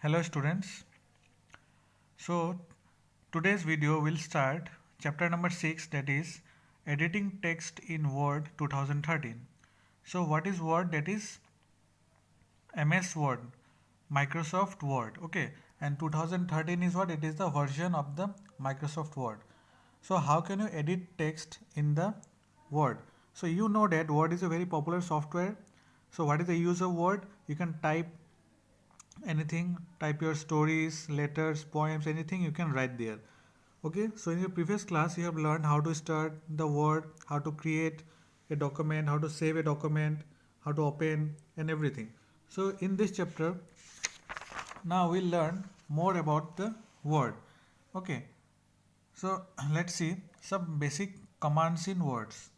Hello students. So today's video will start chapter number 6, that is editing text in Word 2013. So what is Word? That is MS Word, Microsoft Word. Okay, and 2013 is what? It is the version of the Microsoft Word. So how can you edit text in the Word? So you know that Word is a very popular software. So what is the use of Word? You can type anything, type your stories, letters, poems, anything you can write there. Okay, so in your previous class you have learned how to start the Word, how to create a document, how to save a document, how to open, and everything. So in this chapter now we'll learn more about the Word. Okay, so let's see some basic commands in words.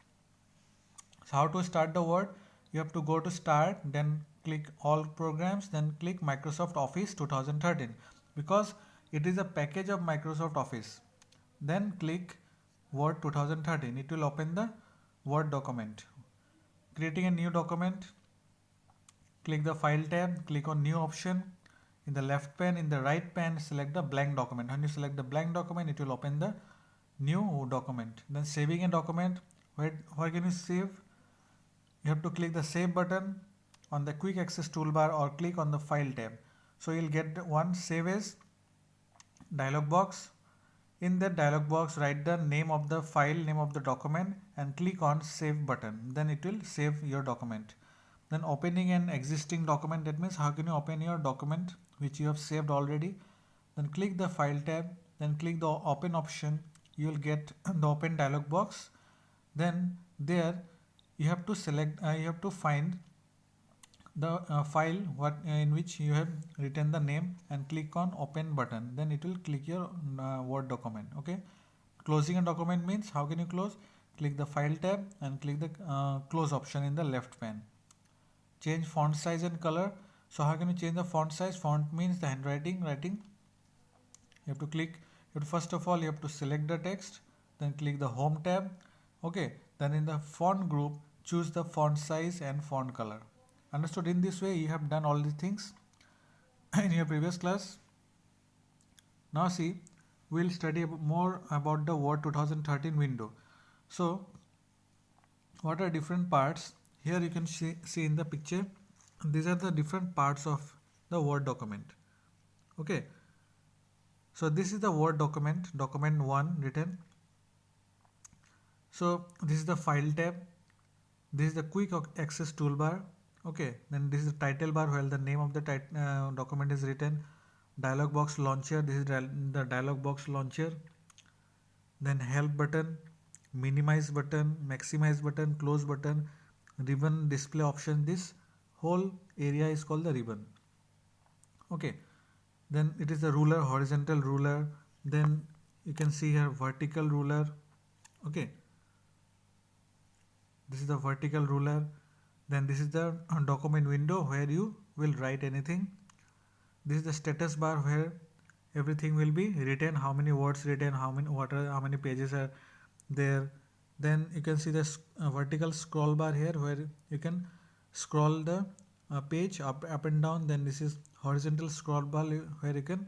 So how to start the Word? You have to go to start, then click all programs, then click Microsoft Office 2013 because it is a package of Microsoft Office. Then click Word 2013. It will open the Word document. Creating a new document, click the File tab, click on New option. In the left pane, in the right pane, select the blank document. When you select the blank document, it will open the new document. Then saving a document, where can you save? You have to click the Save button on the Quick Access toolbar or click on the File tab. So you'll get one Save As dialog box. In that dialog box, write the name of the file, name of the document, and click on Save button. Then it will save your document. Then opening an existing document, that means how can you open your document which you have saved already. Then click the File tab, then click the Open option. You will get the Open dialog box. Then there you have to select, you have to find the file in which you have written the name and click on Open button. Then it will click your Word document. Okay, closing a document means how can you close? Click the File tab and click the Close option in the left pane. Change font size and color. So how can you change the font size? Font means the handwriting, writing. You have to click, first of all you have to select the text, then click the Home tab. Okay, then in the font group choose the font size and font color. Understood? In this way you have done all these things in your previous class. Now see, we'll study more about the Word 2013 window. So what are different parts? Here you can see in the picture, these are the different parts of the Word document. Okay, so this is the Word document, document 1 written. So this is the File tab, this is the Quick Access toolbar. Okay, then this is the title bar where the name of the document is written. Dialog box launcher, this is the dialog box launcher. Then help button, minimize button, maximize button, close button, ribbon display option. This whole area is called the ribbon. Okay, then it is the ruler, horizontal ruler. Then you can see here vertical ruler. Okay, this is the vertical ruler. Then this is the document window where you will write anything. This is the status bar where everything will be written, how many words written, how many pages are there. Then you can see the vertical scroll bar here where you can scroll the page up and down. Then this is horizontal scroll bar where you can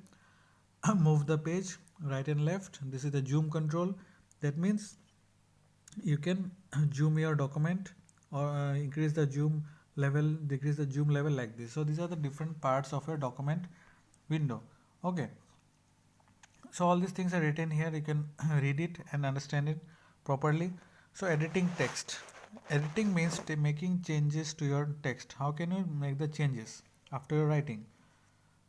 move the page right and left. This is the zoom control. That means you can zoom your document or increase the zoom level, decrease the zoom level like this. So these are the different parts of your document window. Okay, so all these things are written here. You can read it and understand it properly. So editing text. Editing means making changes to your text. How can you make the changes after your writing?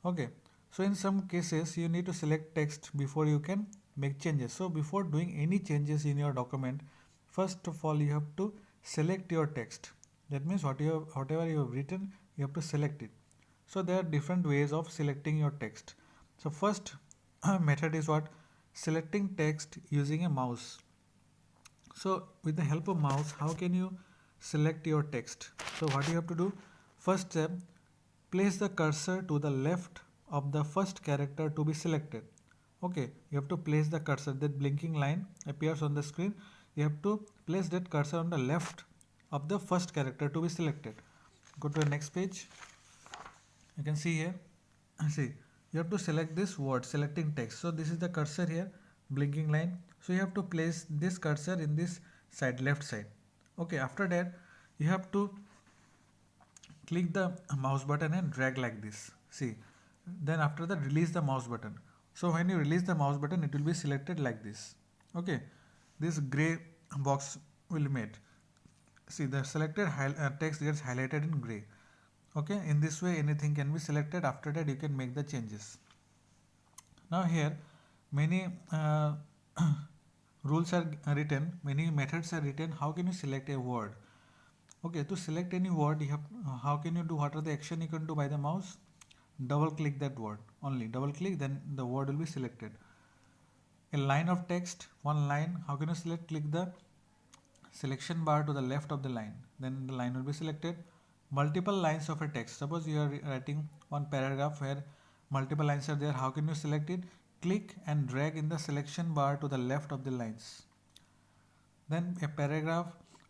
Okay, so in some cases you need to select text before you can make changes. So before doing any changes in your document, first of all you have to select your text. That means whatever you have written, you have to select it. So there are different ways of selecting your text. So first method is what? Selecting text using a mouse. So with the help of mouse, how can you select your text? So what you have to do? First step, place the cursor to the left of the first character to be selected. Okay, you have to place the cursor. That blinking line appears on the screen. You have to place that cursor on the left of the first character to be selected. Go to the next page. You can see here. See, you have to select this word, selecting text. So this is the cursor here, blinking line. So you have to place this cursor in this side, left side. Okay, after that you have to click the mouse button and drag like this. See, then after that release the mouse button. So when you release the mouse button, it will be selected like this. Okay, this gray box will be made. See, the selected text gets highlighted in gray. Okay, in this way anything can be selected. After that you can make the changes. Now here many rules are written, many methods are written. How can you select a word? Okay, to select any word, you have how can you do? What are the action you can do by the mouse? Double click that word only. Double click, then the word will be selected. A line of text, one line. How can you select? Click the selection bar to the left of the line. Then the line will be selected. Multiple lines of a text. Suppose you are writing one paragraph where multiple lines are there. How can you select it? Click and drag in the selection bar to the left of the lines. Then a paragraph,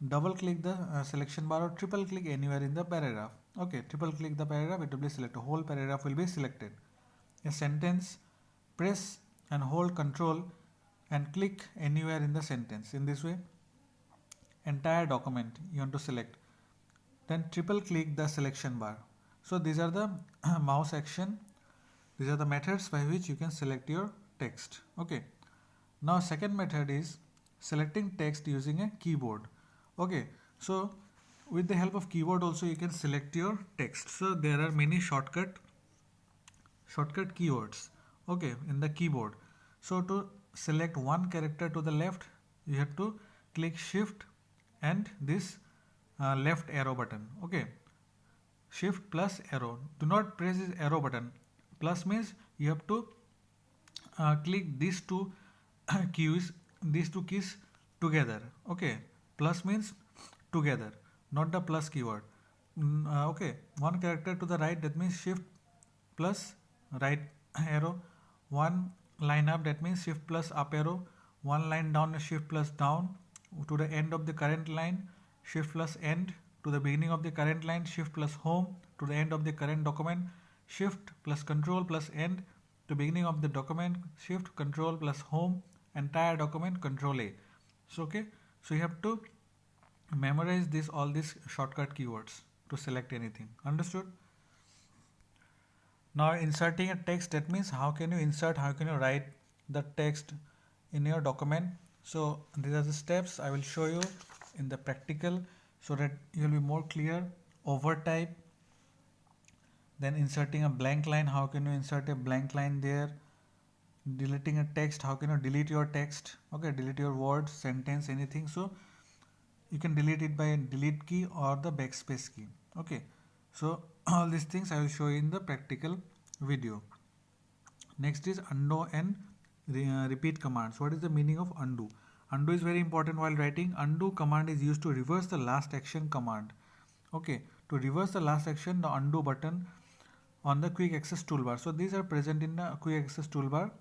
double click the selection bar or triple click anywhere in the paragraph. Okay, triple click the paragraph, it will be selected. Whole paragraph will be selected. A sentence, press and hold control and click anywhere in the sentence. In this way, entire document you want to select. Then triple click the selection bar. So these are the mouse action. These are the methods by which you can select your text. Okay. Now second method is selecting text using a keyboard. Okay. So with the help of keyboard also you can select your text. So there are many shortcut keywords. Okay, in the keyboard. So to select one character to the left, you have to click shift and this left arrow button. Okay, shift plus arrow. Do not press this arrow button. Plus means you have to click these two keys together. Okay, plus means together, not the plus keyword. Okay, one character to the right, that means shift plus right arrow. One line up, that means shift plus up arrow. One line down, shift plus down. To the end of the current line, shift plus end. To the beginning of the current line, shift plus home. To the end of the current document, shift plus control plus end. To beginning of the document, shift control plus home. Entire document, control A. So okay, so you have to memorize all these shortcut keywords to select anything. Understood? Now inserting a text, that means how can you insert, how can you write the text in your document. So these are the steps I will show you in the practical so that you will be more clear. Overtype, then inserting a blank line. How can you insert a blank line there? Deleting a text, how can you delete your text? Okay, delete your words, sentence, anything. So you can delete it by delete key or the backspace key. Okay, so all these things I will show you in the practical video. Next is undo and repeat commands. What is the meaning of undo? Undo is very important while writing. Undo command is used to reverse the last action command. Okay, to reverse the last action, the undo button on the quick access toolbar. So these are present in the quick access toolbar.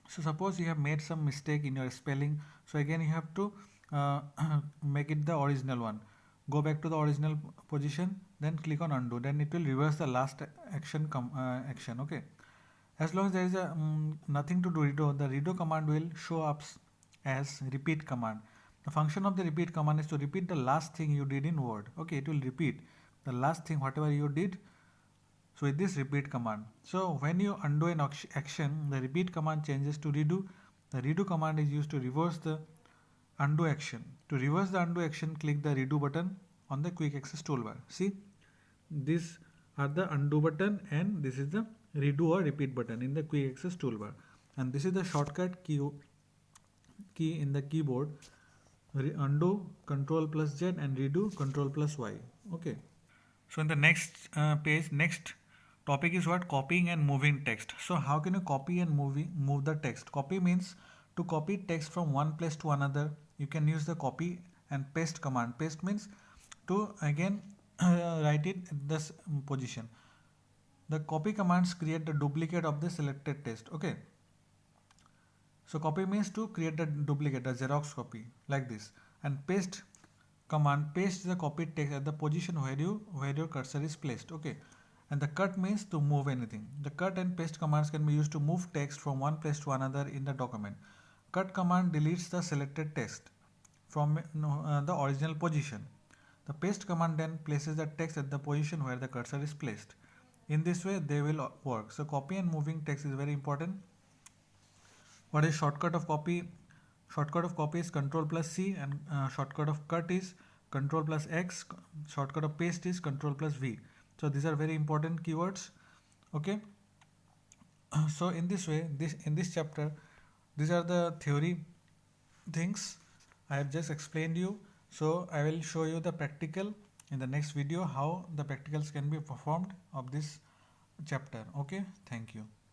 So suppose you have made some mistake in your spelling. So again you have to make it the original one. Go back to the original position, then click on undo. Then it will reverse the last action. Okay. As long as there is nothing to do redo, the redo command will show up as repeat command. The function of the repeat command is to repeat the last thing you did in Word. Okay, it will repeat the last thing whatever you did. So with this repeat command. So when you undo an action, the repeat command changes to redo. The redo command is used to reverse the undo action. To reverse the undo action, click the redo button on the quick access toolbar. See, these are the undo button and this is the redo or repeat button in the quick access toolbar. And this is the shortcut key in the keyboard. Undo control plus Z and redo control plus Y. Okay. So in the next page, next topic is what? Copying and moving text. So how can you copy and move the text? Copy means to copy text from one place to another. You can use the copy and paste command. Paste means to again write it at this position. The copy commands create the duplicate of the selected text. Okay. So copy means to create the duplicate, the Xerox copy like this. And paste command paste the copied text at the position where your cursor is placed. Okay. And the cut means to move anything. The cut and paste commands can be used to move text from one place to another in the document. Cut command deletes the selected text from the original position. The paste command then places the text at the position where the cursor is placed. In this way they will work. So copy and moving text is very important. What is shortcut of copy? Shortcut of copy is Control plus C, and shortcut of cut is Control plus X. Shortcut of paste is Control plus V. So these are very important keywords. Okay. So in this way, in this chapter, these are the theory things I have just explained you. So I will show you the practical in the next video, how the practicals can be performed of this chapter. Okay. Thank you.